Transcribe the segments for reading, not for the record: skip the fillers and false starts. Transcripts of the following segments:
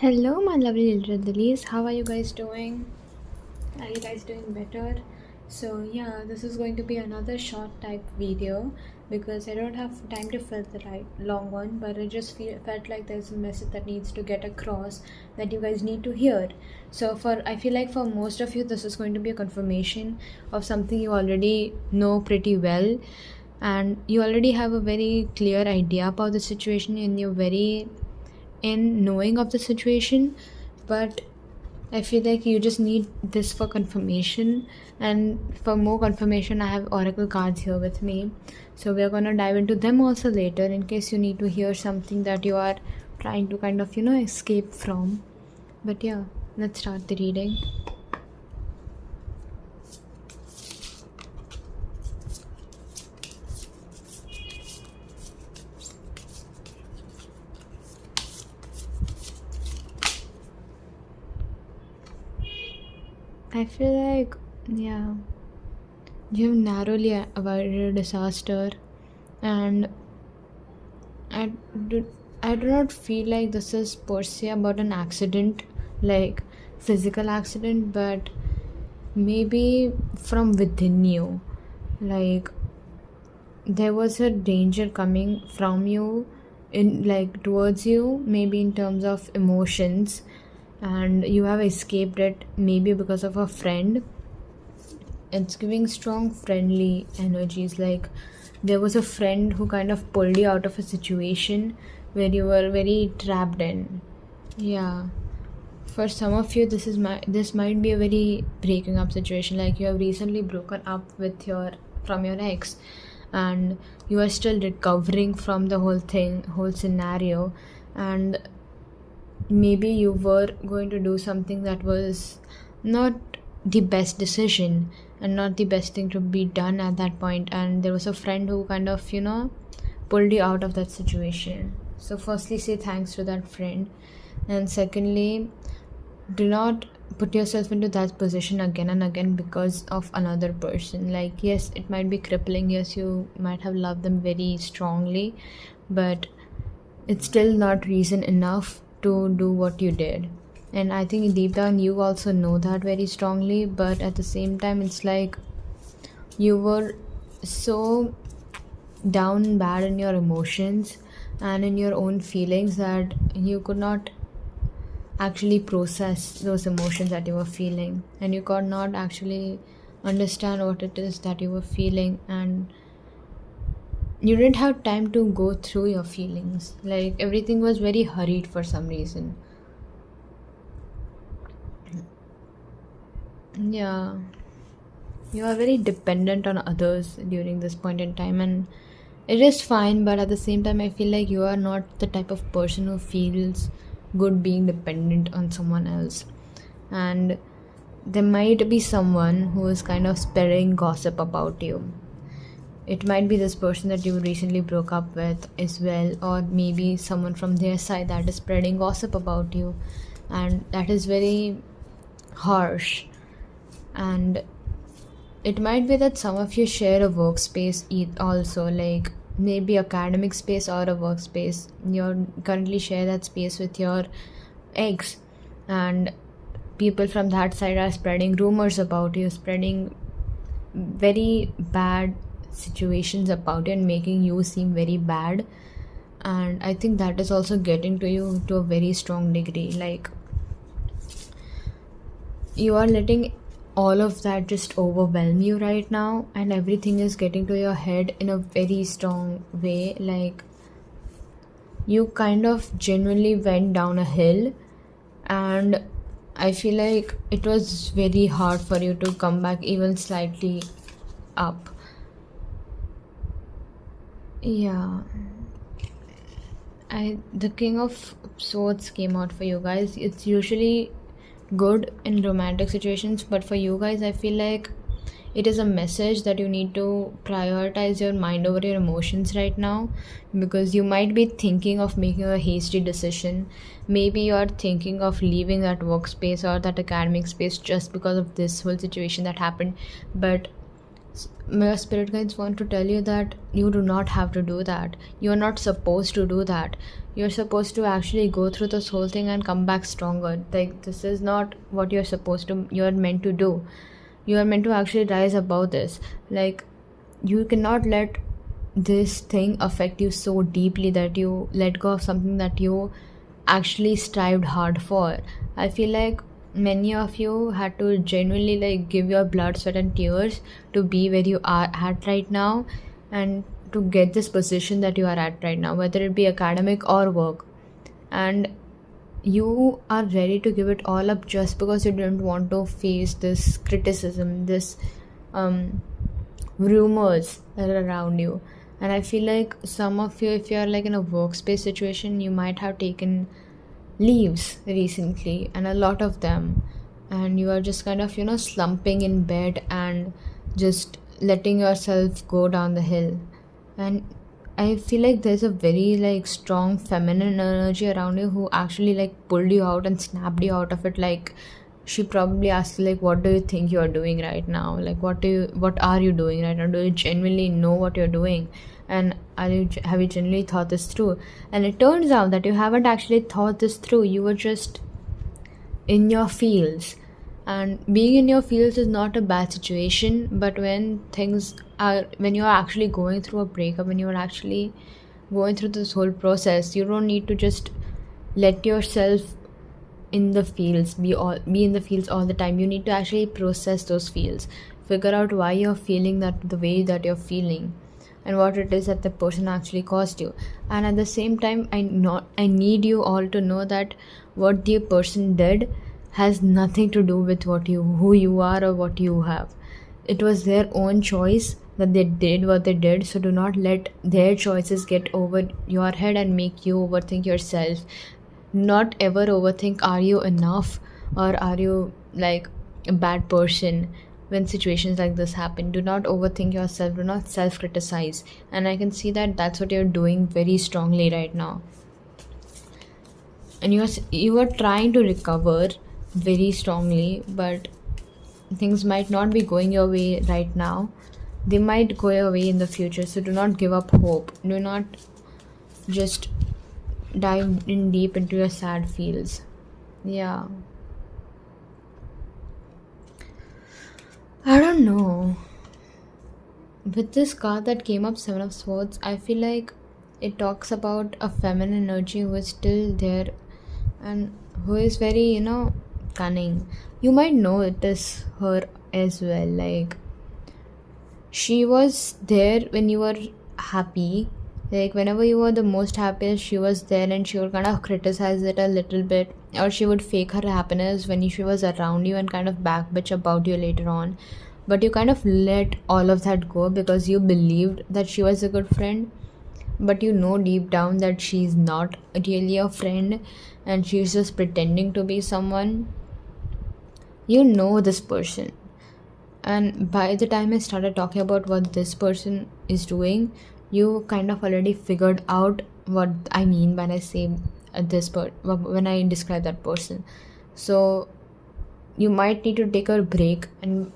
Hello, my lovely little lilies. How are you guys doing? Are you guys doing better? So, yeah, this is going to be another short type video because I don't have time to fill the right long one, but I just felt like there's a message that needs to get across that you guys need to hear. So, I feel like for most of you, this is going to be a confirmation of something you already know pretty well, and you already have a very clear idea about the situation, and you're very in knowing of the situation, but I feel like you just need this for confirmation. And for more confirmation, I have oracle cards here with me, so we're gonna dive into them also later in case you need to hear something that you are trying to kind of escape from. But yeah, let's start the reading. I feel like, yeah, you have narrowly avoided a disaster, and I do, I do not feel like this is per se about an accident, like physical accident, but maybe from within you. Like there was a danger coming from you, in like towards you, maybe in terms of emotions, and you have escaped it maybe because of a friend. It's giving strong friendly energies, like there was a friend who kind of pulled you out of a situation where you were very trapped in. Yeah, for some of you this might be a very breaking up situation, like you have recently broken up with your from your ex, and you are still recovering from the whole scenario, and maybe you were going to do something that was not the best decision and not the best thing to be done at that point, and there was a friend who kind of pulled you out of that situation. So firstly, say thanks to that friend, and secondly, do not put yourself into that position again and again because of another person. Like, yes, it might be crippling, yes, you might have loved them very strongly, but it's still not reason enough to do what you did. And I think deep down you also know that very strongly, but at the same time it's like you were so down and bad in your emotions and in your own feelings that you could not actually process those emotions that you were feeling, and you could not actually understand what it is that you were feeling, and you didn't have time to go through your feelings. Like everything was very hurried for some reason. Yeah, you are very dependent on others during this point in time, and it is fine, but at the same time I feel like you are not the type of person who feels good being dependent on someone else. And there might be someone who is kind of spreading gossip about you. It might be this person that you recently broke up with as well, or maybe someone from their side that is spreading gossip about you, and that is very harsh. And it might be that some of you share a workspace also, like maybe academic space or a workspace. You currently share that space with your ex, and people from that side are spreading rumors about you, spreading very bad situations about you and making you seem very bad. And I think that is also getting to you to a very strong degree. Like you are letting all of that just overwhelm you right now, and everything is getting to your head in a very strong way. Like you kind of genuinely went down a hill, and I feel like it was very hard for you to come back even slightly up. Yeah, the King of Swords came out for you guys. It's usually good in romantic situations, but for you guys I feel like it is a message that you need to prioritize your mind over your emotions right now, because you might be thinking of making a hasty decision. Maybe you are thinking of leaving that workspace or that academic space just because of this whole situation that happened, but My spirit guides want to tell you that you do not have to do that. You're not supposed to do that. You're supposed to actually go through this whole thing and come back stronger. Like, this is not what you're meant to do. You are meant to actually rise above this. Like, you cannot let this thing affect you so deeply that you let go of something that you actually strived hard for. I feel like many of you had to genuinely like give your blood, sweat, and tears to be where you are at right now, and to get this position that you are at right now, whether it be academic or work. And you are ready to give it all up just because you didn't want to face this criticism, this um, rumors that are around you. And I feel like some of you, if you're like in a workspace situation, you might have taken leaves recently, and a lot of them, and you are just kind of, slumping in bed and just letting yourself go down the hill. And I feel like there's a very like strong feminine energy around you who actually like pulled you out and snapped you out of it. Like, she probably asked you, like, what do you think you are doing right now? Like, what are you doing right now? Do you genuinely know what you're doing? And have you genuinely thought this through? And it turns out that you haven't actually thought this through. You were just in your fields, and being in your fields is not a bad situation. But when you're actually going through a breakup, when you're actually going through this whole process, you don't need to just let yourself in the fields be in the fields all the time. You need to actually process those fields, figure out why you're feeling that the way that you're feeling, and what it is that the person actually caused you. And at the same time, I need you all to know that what the person did has nothing to do with who you are or what you have. It was their own choice that they did what they did. So do not let their choices get over your head and make you overthink yourself. Not ever overthink, are you enough, or are you like a bad person? When situations like this happen, do not overthink yourself, do not self-criticize. And I can see that that's what you're doing very strongly right now. And you are trying to recover very strongly, but things might not be going your way right now. They might go your way in the future. So do not give up hope. Do not just dive in deep into your sad feels. Yeah, I don't know. With this card that came up, Seven of Swords, I feel like it talks about a feminine energy who is still there and who is very, cunning. You might know it is her as well. Like, she was there when you were happy. Like, whenever you were the most happiest, she was there, and she would kind of criticize it a little bit, or she would fake her happiness when she was around you and kind of back bitch about you later on. But you kind of let all of that go because you believed that she was a good friend. But you know deep down that she's not really a friend, and she's just pretending to be someone. You know this person. And by the time I started talking about what this person is doing, you kind of already figured out what I mean when I say when I describe that person. So you might need to take a break and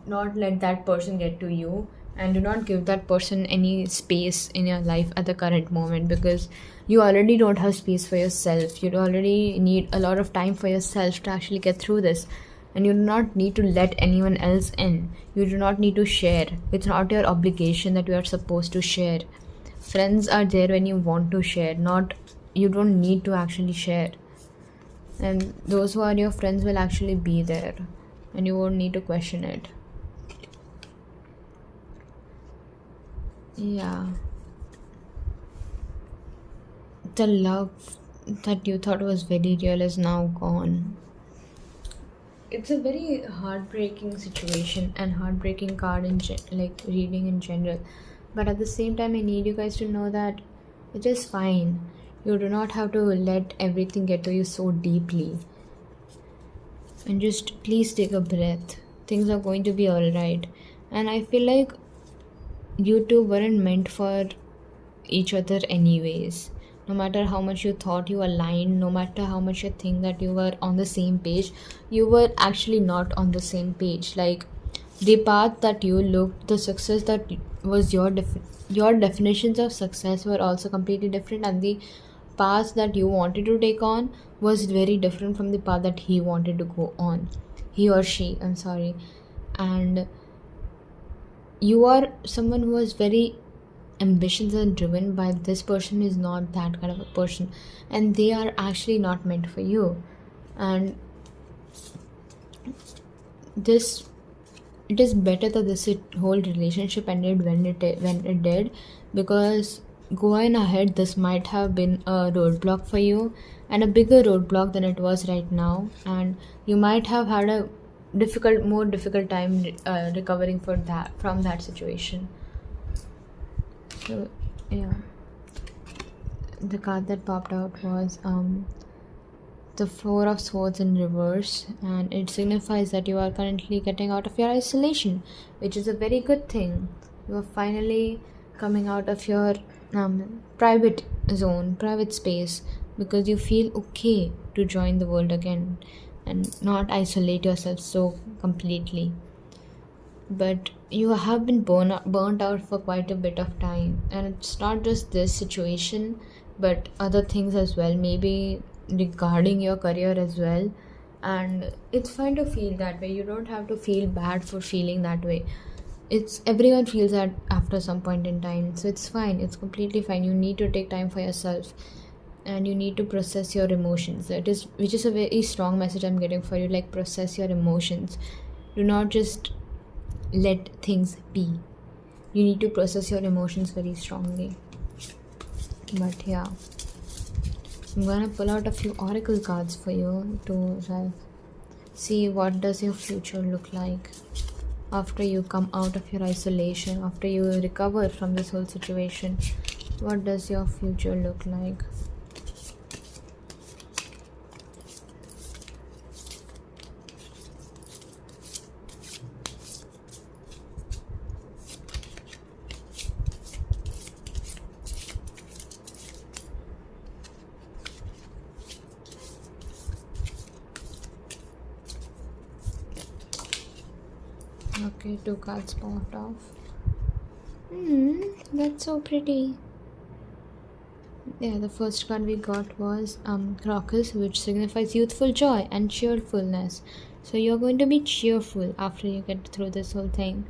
not let that person get to you, and do not give that person any space in your life at the current moment, because you already don't have space for yourself. You already need a lot of time for yourself to actually get through this. And you do not need to let anyone else in. You do not need to share. It's not your obligation that you are supposed to share. Friends are there when you want to share, not you don't need to actually share. And those who are your friends will actually be there, and you won't need to question it. Yeah. The love that you thought was very real is now gone. It's a very heartbreaking situation and heartbreaking card like reading in general. But at the same time, I need you guys to know that it is fine. You do not have to let everything get to you so deeply. And just please take a breath. Things are going to be alright. And I feel like you two weren't meant for each other anyways. No matter how much you thought you aligned, no matter how much you think that you were on the same page, you were actually not on the same page. Like, The path that you looked, the success that was your definitions of success were also completely different, and the path that you wanted to take on was very different from the path that he wanted to go on, he or she, I'm sorry. And you are someone who is very ambitious and driven, by this person is not that kind of a person, and they are actually not meant for you. And this it is better that this whole relationship ended when it did, because going ahead, this might have been a roadblock for you, and a bigger roadblock than it was right now, and you might have had a more difficult time recovering from that situation. So yeah, the card that popped out was the Four of Swords in reverse, and it signifies that you are currently getting out of your isolation, which is a very good thing. You are finally coming out of your private zone, private space, because you feel okay to join the world again and not isolate yourself so completely. But you have been burnt out for quite a bit of time, and it's not just this situation but other things as well, maybe regarding your career as well. And it's fine to feel that way, you don't have to feel bad for feeling that way. It's everyone feels that after some point in time, so it's fine, it's completely fine. You need to take time for yourself, and you need to process your emotions. Which is a very strong message I'm getting for you, like process your emotions. Do not just let things be. You need to process your emotions very strongly. But yeah, I'm gonna pull out a few oracle cards for you to see what does your future look like after you come out of your isolation, after you recover from this whole situation. What does your future look like? Okay, two cards popped off. That's so pretty. Yeah, the first card we got was Crocus, which signifies youthful joy and cheerfulness. So you're going to be cheerful after you get through this whole thing.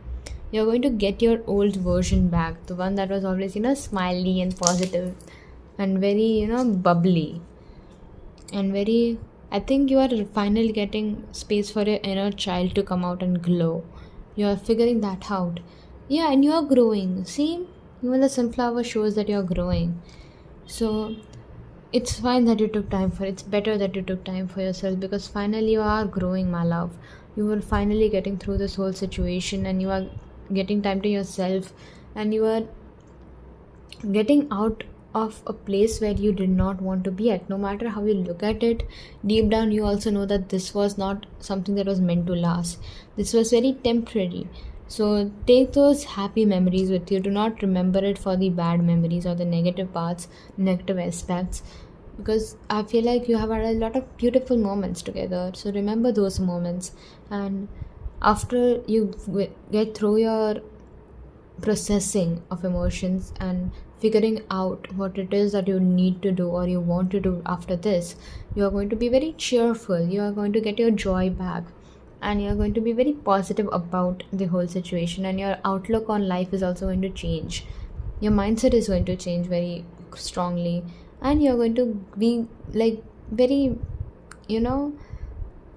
You're going to get your old version back, the one that was always, smiley and positive and very, bubbly and very. I think you are finally getting space for your inner child to come out and glow. You are figuring that out. Yeah, and you are growing. See, even the sunflower shows that you are growing. So it's fine that you took time for it. It's better that you took time for yourself, because finally you are growing, my love. You are finally getting through this whole situation, and you are getting time to yourself, and you are getting out of a place where you did not want to be at. No matter how you look at it, deep down you also know that this was not something that was meant to last. This was very temporary. So take those happy memories with you. Do not remember it for the bad memories or the negative parts, negative aspects, because I feel like you have had a lot of beautiful moments together. So remember those moments, and after you get through your processing of emotions and figuring out what it is that you need to do or you want to do after this, you are going to be very cheerful. You are going to get your joy back, and you are going to be very positive about the whole situation, and your outlook on life is also going to change. Your mindset is going to change very strongly, and you're going to be like very,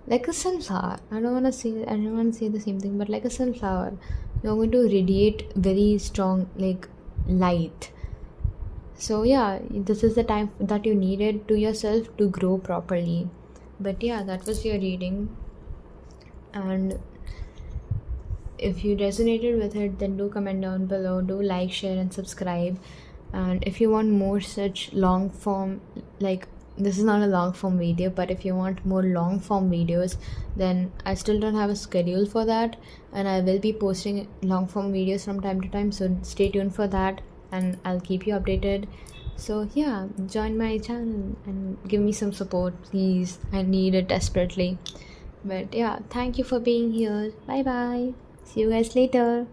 like a sunflower. I don't want to say the same thing, but like a sunflower, you're going to radiate very strong like light. So yeah, this is the time that you needed to yourself to grow properly. But yeah, that was your reading, and if you resonated with it, then do comment down below, do like, share and subscribe. And if you want more such long form, like, this is not a long form video, but if you want more long form videos, then I still don't have a schedule for that, and I will be posting long form videos from time to time, so stay tuned for that and I'll keep you updated. So yeah, join my channel and give me some support, please. I need it desperately. But yeah, thank you for being here. Bye bye. See you guys later.